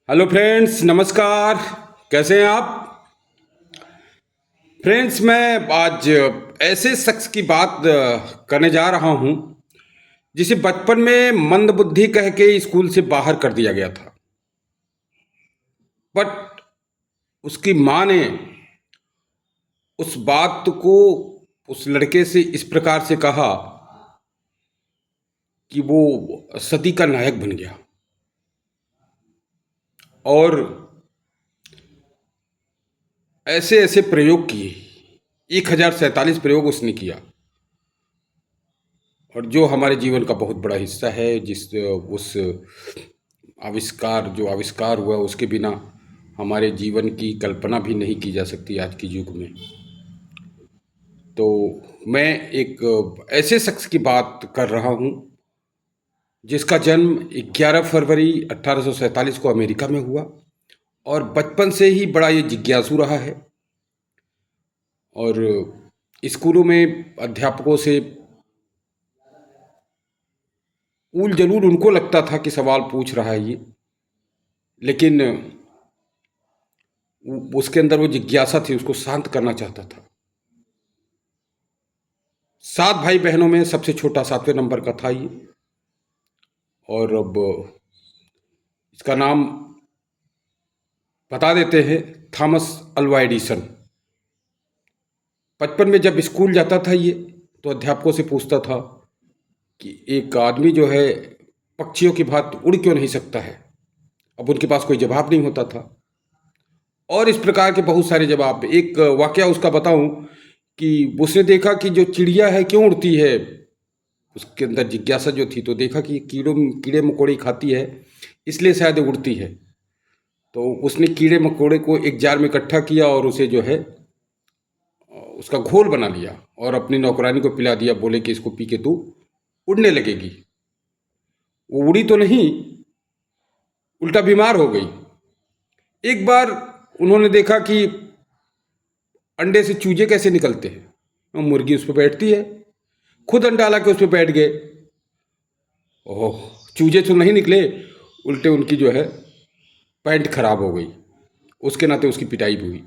Hello friends, नमस्कार। कैसे हैं आप? फ्रेंड्स, मैं आज ऐसे शख्स की बात करने जा रहा हूं जिसे बचपन में मंदबुद्धि कह के स्कूल से बाहर कर दिया गया था। बट उसकी माँ ने उस बात को उस लड़के से इस प्रकार से कहा कि वो सदी का नायक बन गया। और ऐसे ऐसे प्रयोग किए, 1047 प्रयोग उसने किया, और जो हमारे जीवन का बहुत बड़ा हिस्सा है। उस जो आविष्कार हुआ उसके बिना हमारे जीवन की कल्पना भी नहीं की जा सकती आज के युग में। तो मैं एक ऐसे शख्स की बात कर रहा हूँ जिसका जन्म 11 फरवरी 1847 को अमेरिका में हुआ, और बचपन से ही बड़ा ये जिज्ञासु रहा है। और स्कूलों में अध्यापकों से ऊल जलूल उनको लगता था कि सवाल पूछ रहा है ये, लेकिन उसके अंदर वो जिज्ञासा थी, उसको शांत करना चाहता था। 7 भाई बहनों में सबसे छोटा 7वें नंबर का था ये। और अब इसका नाम बता देते हैं, थॉमस अल्वा एडिसन। बचपन में जब स्कूल जाता था ये, तो अध्यापकों से पूछता था कि एक आदमी जो है पक्षियों की भांति उड़ क्यों नहीं सकता है। अब उनके पास कोई जवाब नहीं होता था, और इस प्रकार के बहुत सारे जवाब। एक वाकया उसका बताऊं कि उसने देखा कि जो चिड़िया है क्यों उड़ती है। उसके अंदर जिज्ञासा जो थी, तो देखा कि कीड़े मकोड़े खाती है, इसलिए शायद उड़ती है। तो उसने कीड़े मकोड़े को एक जार में इकट्ठा किया और उसे जो है उसका घोल बना लिया, और अपनी नौकरानी को पिला दिया। बोले कि इसको पी के तू उड़ने लगेगी। वो उड़ी तो नहीं, उल्टा बीमार हो गई। एक बार उन्होंने देखा कि अंडे से चूजे कैसे निकलते हैं। मुर्गी उस पर बैठती है, खुद अंडा ला के उस पर बैठ गए। ओह, चूजे तो नहीं निकले, उल्टे उनकी जो है पैंट खराब हो गई। उसके नाते उसकी पिटाई भी हुई।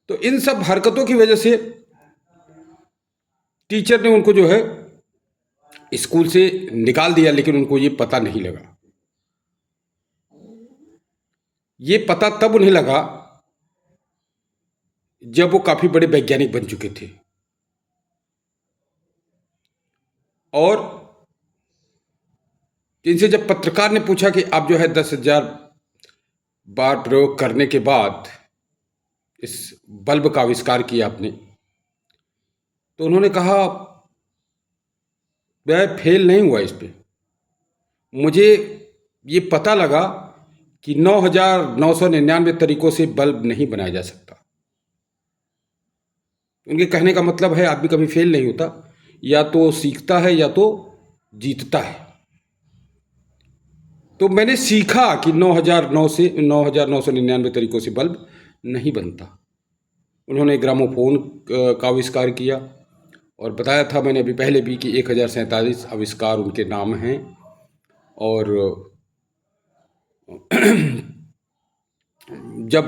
तो इन सब हरकतों की वजह से टीचर ने उनको जो है स्कूल से निकाल दिया, लेकिन उनको ये पता नहीं लगा। ये पता तब उन्हें लगा जब वो काफी बड़े वैज्ञानिक बन चुके थे। और इनसे जब पत्रकार ने पूछा कि आप जो है 10,000 बार प्रयोग करने के बाद इस बल्ब का आविष्कार किया आपने, तो उन्होंने कहा मैं फेल नहीं हुआ इस पे। मुझे ये पता लगा कि 9,999 तरीकों से बल्ब नहीं बनाया जा सकता। उनके कहने का मतलब है आदमी कभी फेल नहीं होता, या तो सीखता है या तो जीतता है। तो मैंने सीखा कि 9,999 तरीकों से बल्ब नहीं बनता। उन्होंने ग्रामोफोन का आविष्कार किया, और बताया था मैंने अभी पहले भी कि 1047 आविष्कार उनके नाम हैं। और जब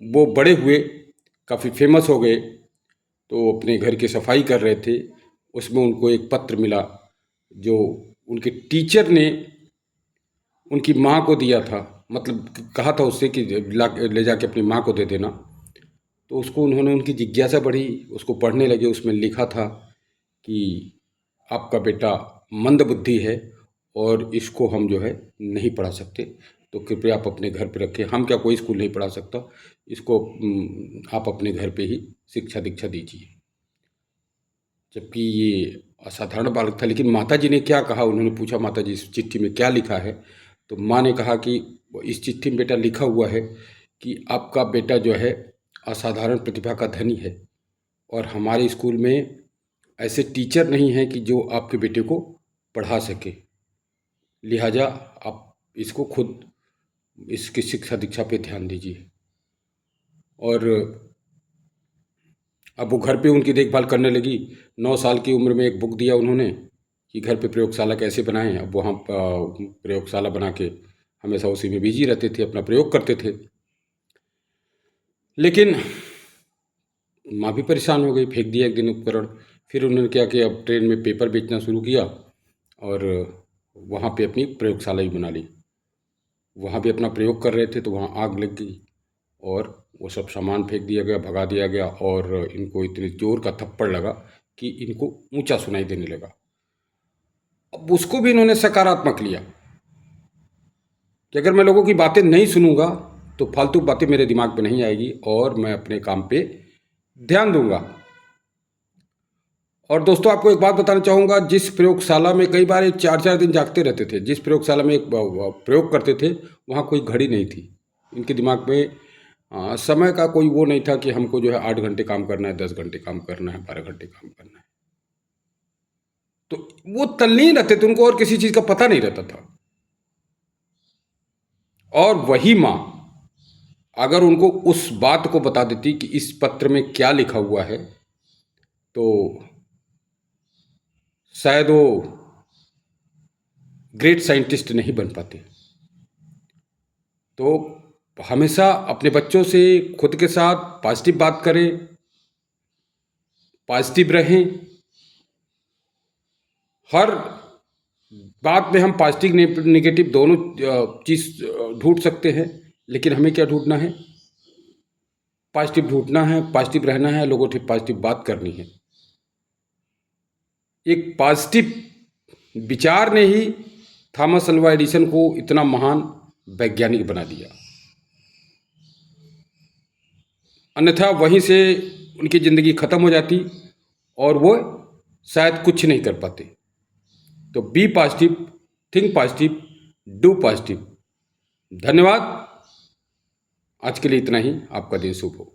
वो बड़े हुए, काफ़ी फेमस हो गए, तो अपने घर की सफाई कर रहे थे। उसमें उनको एक पत्र मिला जो उनके टीचर ने उनकी माँ को दिया था। मतलब कहा था उससे कि ले जाके अपनी माँ को दे देना। तो उसको उन्होंने, उनकी जिज्ञासा बढ़ी, उसको पढ़ने लगे। उसमें लिखा था कि आपका बेटा मंदबुद्धि है और इसको हम जो है नहीं पढ़ा सकते, तो कृपया आप अपने घर पे रखें। हम क्या, कोई स्कूल नहीं पढ़ा सकता इसको, आप अपने घर पे ही शिक्षा दीक्षा दीजिए। जबकि ये असाधारण बालक था। लेकिन माता जी ने क्या कहा, उन्होंने पूछा माता जी इस चिट्ठी में क्या लिखा है। तो माँ ने कहा कि इस चिट्ठी में बेटा लिखा हुआ है कि आपका बेटा जो है असाधारण प्रतिभा का धनी है, और हमारे स्कूल में ऐसे टीचर नहीं हैं कि जो आपके बेटे को पढ़ा सके। लिहाजा आप इसको खुद, इसकी शिक्षा दीक्षा पे ध्यान दीजिए। और अब वो घर पे उनकी देखभाल करने लगी। 9 साल की उम्र में एक बुक दिया उन्होंने कि घर पे प्रयोगशाला कैसे बनाएं। अब वहाँ प्रयोगशाला बना के हमेशा उसी में बिजी रहते थे, अपना प्रयोग करते थे। लेकिन माँ भी परेशान हो गई, फेंक दिया एक दिन उपकरण। फिर उन्होंने क्या किया, अब ट्रेन में पेपर बेचना शुरू किया और वहाँ पे अपनी प्रयोगशाला भी बना ली। वहाँ भी अपना प्रयोग कर रहे थे तो वहाँ आग लग गई और वो सब सामान फेंक दिया गया, भगा दिया गया और इनको इतने जोर का थप्पड़ लगा कि इनको ऊंचा सुनाई देने लगा। अब उसको भी इन्होंने सकारात्मक लिया कि अगर मैं लोगों की बातें नहीं सुनूंगा तो फालतू बातें मेरे दिमाग पे नहीं आएगी और मैं अपने काम पे ध्यान दूंगा। और दोस्तों, आपको एक बात बताना चाहूँगा, जिस प्रयोगशाला में कई बार ये 4-4 दिन जागते रहते थे, जिस प्रयोगशाला में एक प्रयोग करते थे, वहाँ कोई घड़ी नहीं थी। इनके दिमाग में समय का कोई वो नहीं था कि हमको जो है 8 घंटे काम करना है, 10 घंटे काम करना है, 12 घंटे काम करना है। तो वो तल्लीन रहते थे, उनको और किसी चीज़ का पता नहीं रहता था। और वही माँ अगर उनको उस बात को बता देती कि इस पत्र में क्या लिखा हुआ है, तो शायद वो ग्रेट साइंटिस्ट नहीं बन पाते। तो हमेशा अपने बच्चों से खुद के साथ पॉजिटिव बात करें, पॉजिटिव रहें। हर बात में हम पॉजिटिव नेगेटिव दोनों चीज़ ढूंढ सकते हैं, लेकिन हमें क्या ढूंढना है? पॉजिटिव ढूंढना है, पॉजिटिव रहना है, लोगों से पॉजिटिव बात करनी है। एक पॉजिटिव विचार ने ही थॉमस अल्वा एडिसन को इतना महान वैज्ञानिक बना दिया। अन्यथा वहीं से उनकी ज़िंदगी ख़त्म हो जाती और वो शायद कुछ नहीं कर पाते। तो be positive, think positive, do positive. धन्यवाद। आज के लिए इतना ही। आपका दिन शुभ हो।